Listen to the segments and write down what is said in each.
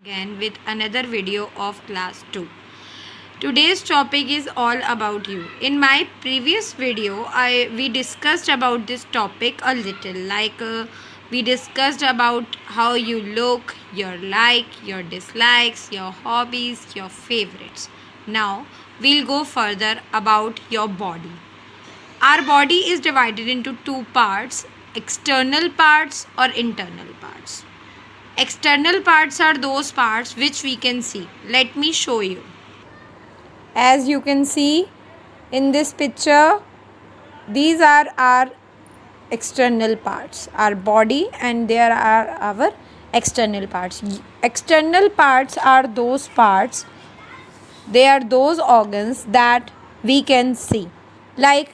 again with another video of class 2. Today's topic is all about you. In my previous video, we discussed about this topic a little. We discussed about how you look, your your dislikes, your hobbies, your favorites. Now, we'll go further about your body. Our body is divided into two parts, external parts or internal parts. External parts are those parts which we can see. Let me show you. As you can see in this picture, these are our external parts, our body, and there are our external parts. External parts are those parts, they are those organs that we can see. Like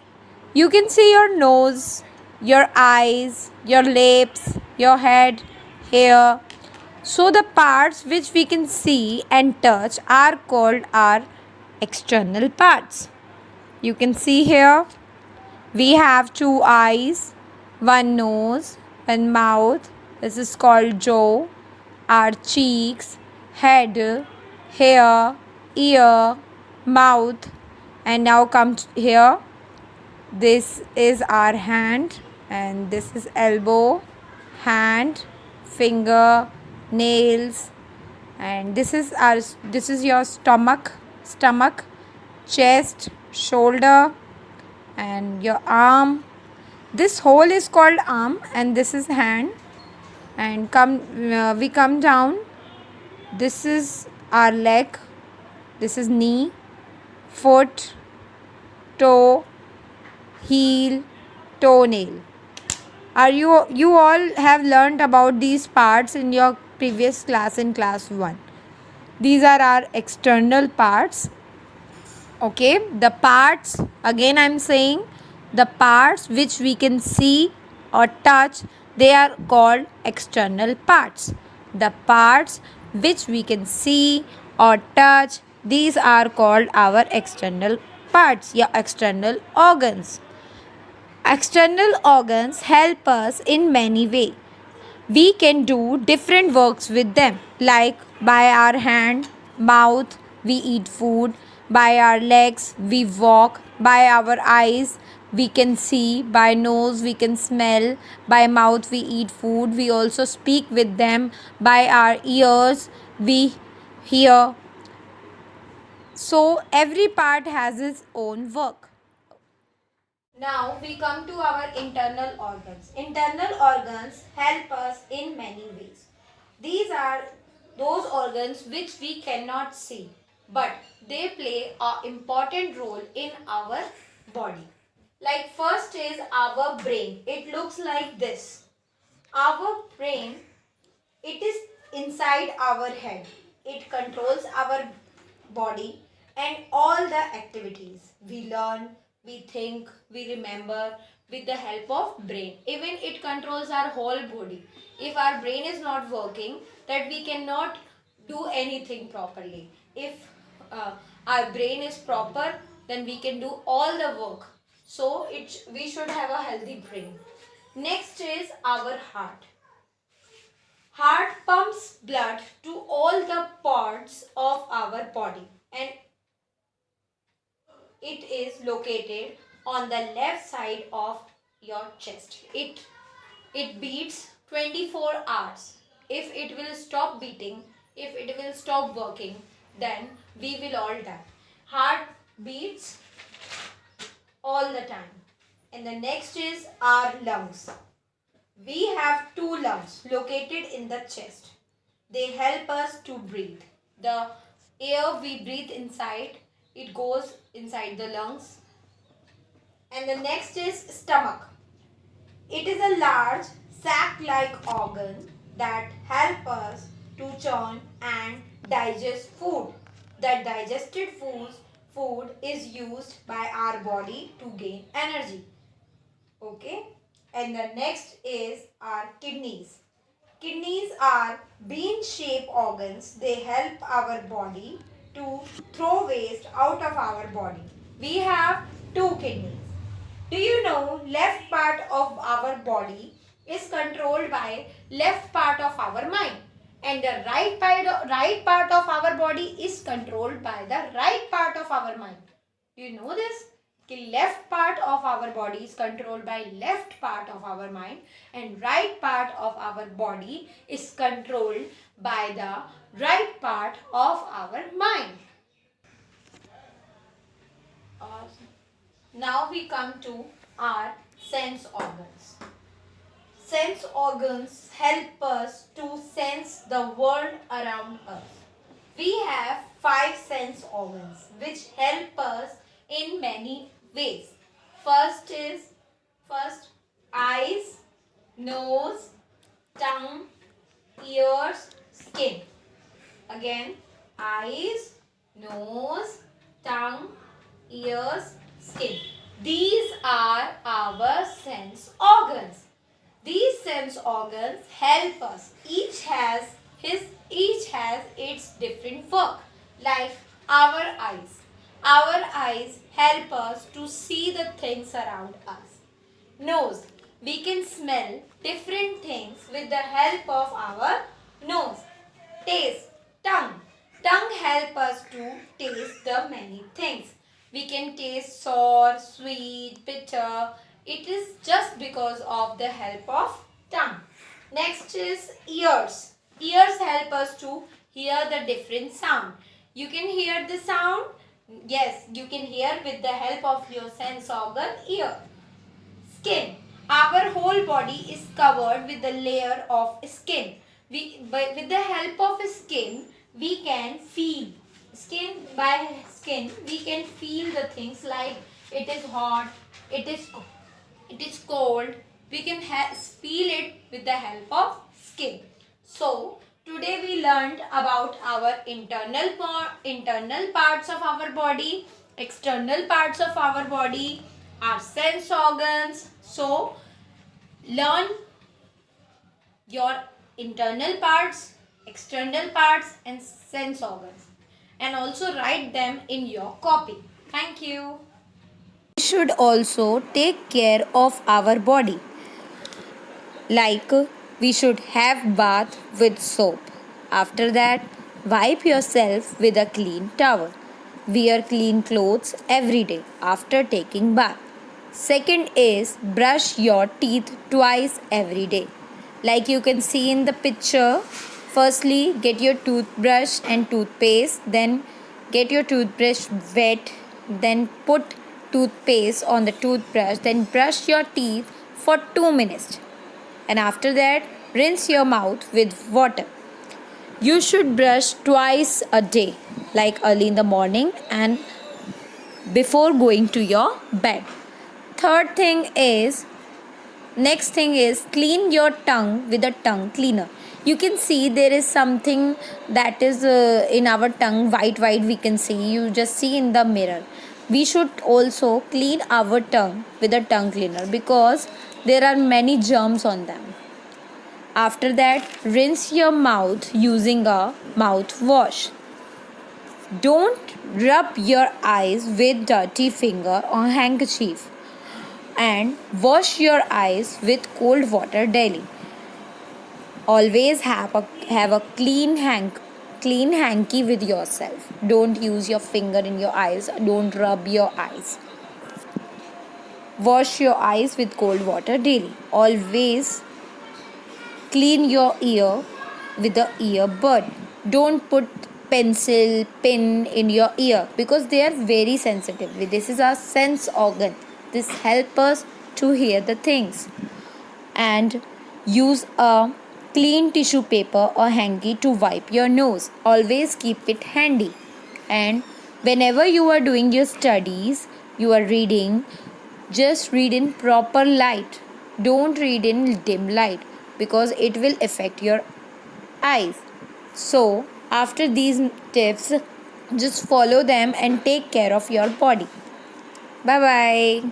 you can see your nose, your eyes, your lips, your head, hair. So the parts which we can see and touch are called our external parts. You can see here we have two eyes, one nose, one mouth. This is called jaw. Our cheeks, head, hair, ear, mouth, and now come here. This is our hand, and this is elbow, hand, finger, nails, and this is your stomach, chest, shoulder, and your arm. This whole is called arm, and this is hand. And we come down. This is our leg. This is knee, foot, toe, heel, toenail. You all have learnt about these parts in your previous class in class 1. These are our external parts. Okay, the parts, again I'm saying, the parts which we can see or touch, they are called external parts. The parts which we can see or touch, these are called our external parts, yeah, external organs. External organs help us in many ways. We can do different works with them, like by our hand, mouth, we eat food, by our legs, we walk, by our eyes, we can see, by nose, we can smell, by mouth, we eat food, we also speak with them, by our ears, we hear. So, every part has its own work. Now we come to our internal organs. Internal organs help us in many ways. These are those organs which we cannot see, but they play an important role in our body. Like first is our brain. It looks like this. Our brain, it is inside our head. It controls our body and all the activities. We learn, we think, we remember with the help of brain. Even it controls our whole body. If our brain is not working, that we cannot do anything properly. If our brain is proper, then we can do all the work. So we should have a healthy brain. Next is our heart. Heart pumps blood to all the parts of our body, and it is located on the left side of your chest. It beats 24 hours. If it will stop beating, if it will stop working, then we will all die. Heart beats all the time. And the next is our lungs. We have two lungs located in the chest. They help us to breathe. The air we breathe inside, it goes inside the lungs. And the next is stomach. It is a large sac-like organ that helps us to churn and digest food. The digested food is used by our body to gain energy. Okay. And the next is our kidneys. Kidneys are bean-shaped organs. They help our body to throw waste out of our body. We have two kidneys. Do you know left part of our body is controlled by left part of our mind, and the right part of our body is controlled by the right part of our mind. Do you know this? The left part of our body is controlled by left part of our mind, and right part of our body is controlled by the right part of our mind. Now we come to our sense organs. Sense organs help us to sense the world around us. We have 5 sense organs which help us in many ways. First eyes, nose, tongue, ears, skin. Again, eyes, nose, tongue, ears, skin. These are our sense organs. These sense organs help us. Each has its different work. Like our eyes. Our eyes help us to see the things around us. Nose. We can smell different things with the help of our nose. Taste. Tongue. Tongue help us to taste the many things. We can taste sour, sweet, bitter. It is just because of the help of tongue. Next is ears. Ears help us to hear the different sound. You can hear the sound. Yes, you can hear with the help of your sense organ ear. Skin. Our whole body is covered with a layer of skin. With the help of skin, we can feel. By skin, we can feel the things like it is hot, it is cold. We can feel it with the help of skin. So, today we learned about our internal parts of our body, external parts of our body, our sense organs. So, learn your internal parts, external parts and sense organs, and also write them in your copy. Thank you. We should also take care of our body. Like we should have bath with soap. After that, wipe yourself with a clean towel. Wear clean clothes every day after taking bath. Second is brush your teeth twice every day. Like you can see in the picture, firstly get your toothbrush and toothpaste, then get your toothbrush wet, then put toothpaste on the toothbrush, then brush your teeth for 2 minutes. And after that, rinse your mouth with water. You should brush twice a day, like early in the morning and before going to your bed. Next thing is clean your tongue with a tongue cleaner. You can see there is something that is in our tongue, white we can see. You just see in the mirror. We should also clean our tongue with a tongue cleaner because there are many germs on them. After that, rinse your mouth using a mouthwash. Don't rub your eyes with dirty finger or handkerchief. And wash your eyes with cold water daily. Always have a clean hanky with yourself. Don't use your finger in your eyes. Don't rub your eyes. Wash your eyes with cold water daily. Always clean your ear with the earbud. Don't put pencil, pin in your ear because they are very sensitive. This is our sense organ. This helps us to hear the things. And use a clean tissue paper or hanky to wipe your nose. Always keep it handy. And whenever you are doing your studies, you are reading, just read in proper light. Don't read in dim light because it will affect your eyes. So, after these tips, just follow them and take care of your body. Bye bye.